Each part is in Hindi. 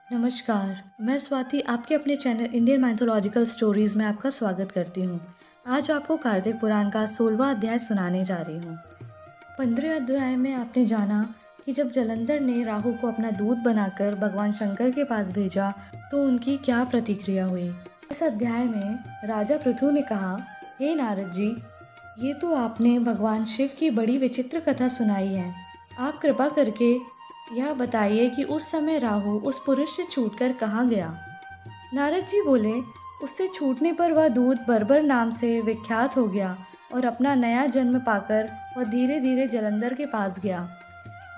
नमस्कार, मैं स्वाति आपके अपने चैनल इंडियन माइथोलॉजिकल स्टोरीज़ में आपका स्वागत करती हूँ। आज आपको कार्तिक पुराण का 16वां अध्याय सुनाने जा रही हूँ। 15वें अध्याय में आपने जाना कि जब जलंधर ने राहु को अपना दूत बनाकर भगवान शंकर के पास भेजा तो उनकी क्या प्रतिक्रिया हुई। इस अध्याय में राजा पृथु ने कहा, हे नारद जी, ये तो आपने भगवान शिव की बड़ी विचित्र कथा सुनाई है। आप कृपा करके यह बताइए कि उस समय राहु उस पुरुष से छूटकर कहाँ गया। नारद जी बोले, उससे छूटने पर वह दूत बर्बर नाम से विख्यात हो गया और अपना नया जन्म पाकर वह धीरे धीरे जलंधर के पास गया।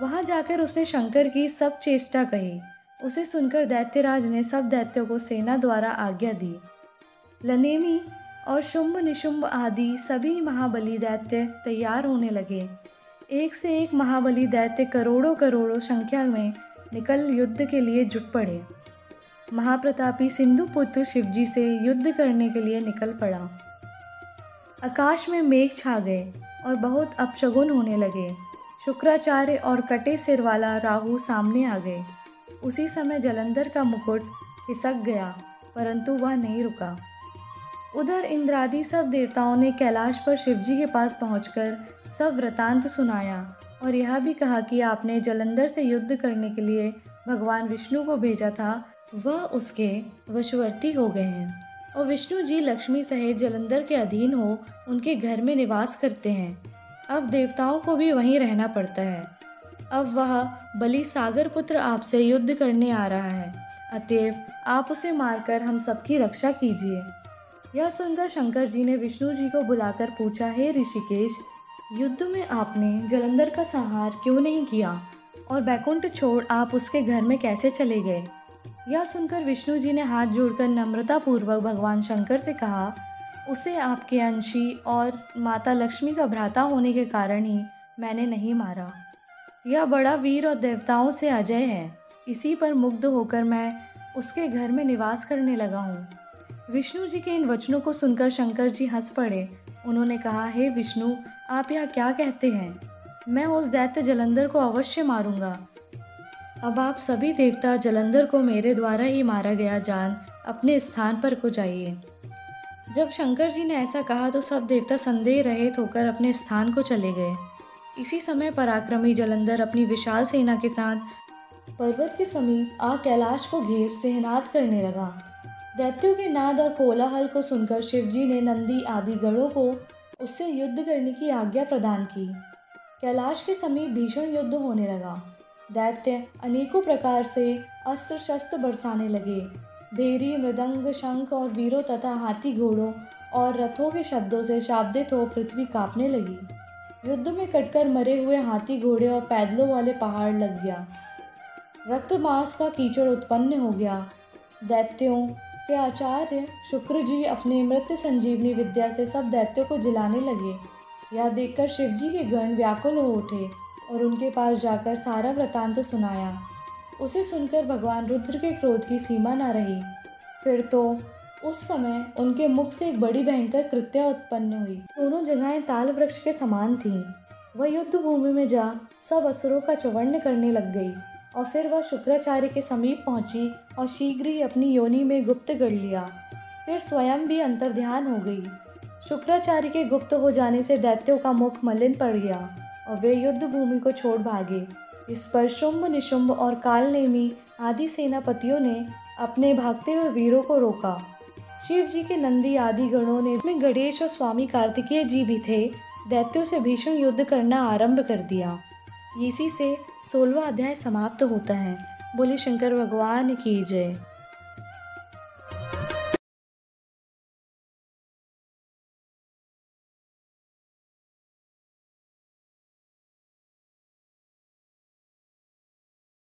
वहां जाकर उसने शंकर की सब चेष्टा कही। उसे सुनकर दैत्यराज ने सब दैत्यों को सेना द्वारा आज्ञा दी। लनेमी और शुंभ निशुंभ आदि सभी महाबली दैत्य तैयार होने लगे। एक से एक महाबली दैत्य करोड़ों करोड़ों संख्या में निकल युद्ध के लिए जुट पड़े। महाप्रतापी सिंधु पुत्र शिवजी से युद्ध करने के लिए निकल पड़ा। आकाश में मेघ छा गए और बहुत अपशगुन होने लगे। शुक्राचार्य और कटे सिर वाला राहु सामने आ गए। उसी समय जलंधर का मुकुट खिसक गया, परंतु वह नहीं रुका। उधर इंद्रादि सब देवताओं ने कैलाश पर शिवजी के पास पहुंचकर सब वृतांत सुनाया और यह भी कहा कि आपने जलंधर से युद्ध करने के लिए भगवान विष्णु को भेजा था, वह उसके वशवर्ती हो गए हैं और विष्णु जी लक्ष्मी सहित जलंधर के अधीन हो उनके घर में निवास करते हैं। अब देवताओं को भी वहीं रहना पड़ता है। अब वह बलि सागर पुत्र आपसे युद्ध करने आ रहा है, अतएव आप उसे मारकर हम सबकी रक्षा कीजिए। यह सुनकर शंकर जी ने विष्णु जी को बुलाकर पूछा, हे ऋषिकेश, युद्ध में आपने जलंधर का संहार क्यों नहीं किया और बैकुंठ छोड़ आप उसके घर में कैसे चले गए। यह सुनकर विष्णु जी ने हाथ जोड़कर नम्रता पूर्वक भगवान शंकर से कहा, उसे आपके अंशी और माता लक्ष्मी का भ्राता होने के कारण ही मैंने नहीं मारा। यह बड़ा वीर और देवताओं से अजय है। इसी पर मुग्ध होकर मैं उसके घर में निवास करने लगा हूँ। विष्णु जी के इन वचनों को सुनकर शंकर जी हंस पड़े। उन्होंने कहा, हे विष्णु, आप यह क्या कहते हैं। मैं उस दैत्य जलंधर को अवश्य मारूंगा। अब आप सभी देवता जलंधर को मेरे द्वारा ही मारा गया जान अपने स्थान पर को जाइए। जब शंकर जी ने ऐसा कहा तो सब देवता संदेह रहित होकर अपने स्थान को चले गए। इसी समय पराक्रमी जलंधर अपनी विशाल सेना के साथ पर्वत के समीप आ कैलाश को घेर सेहनाद करने लगा। दैत्यों के नाद और कोलाहल को सुनकर शिवजी ने नंदी आदि गणों को उससे युद्ध करने की आज्ञा प्रदान की। कैलाश के समीप भीषण युद्ध होने लगा। दैत्य अनेकों प्रकार से अस्त्र शस्त्र बरसाने लगे। भेरी, मृदंग, शंख और वीरों तथा हाथी घोड़ों और रथों के शब्दों से शाब्दित हो पृथ्वी कांपने लगी। युद्ध में कटकर मरे हुए हाथी घोड़े और पैदलों वाले पहाड़ लग गया। रक्त मांस का कीचड़ उत्पन्न हो गया। दैत्यों के आचार्य शुक्र जी अपने मृत्यु संजीवनी विद्या से सब दैत्यों को जिलाने लगे। यह देखकर शिवजी के गण व्याकुल हो उठे और उनके पास जाकर सारा वृतांत सुनाया। उसे सुनकर भगवान रुद्र के क्रोध की सीमा न रही। फिर तो उस समय उनके मुख से एक बड़ी भयंकर कृत्या उत्पन्न हुई। दोनों जगहें ताल वृक्ष के समान थीं। वह युद्ध भूमि में जा सब असुरों का चवर्ण करने लग गई और फिर वह शुक्राचार्य के समीप पहुंची और शीघ्र ही अपनी योनि में गुप्त कर लिया। फिर स्वयं भी अंतर्ध्यान हो गई। शुक्राचार्य के गुप्त हो जाने से दैत्यों का मुख मलिन पड़ गया और वे युद्ध भूमि को छोड़ भागे। इस पर शुंभ निशुंभ और कालनेमी आदि सेनापतियों ने अपने भागते हुए वीरों को रोका। शिव जी के नंदी आदि गणों ने, इसमें गणेश और स्वामी कार्तिकेय जी भी थे, दैत्यों से भीषण युद्ध करना आरंभ कर दिया। इसी से 16वां अध्याय समाप्त होता है। बोले शंकर भगवान की जय।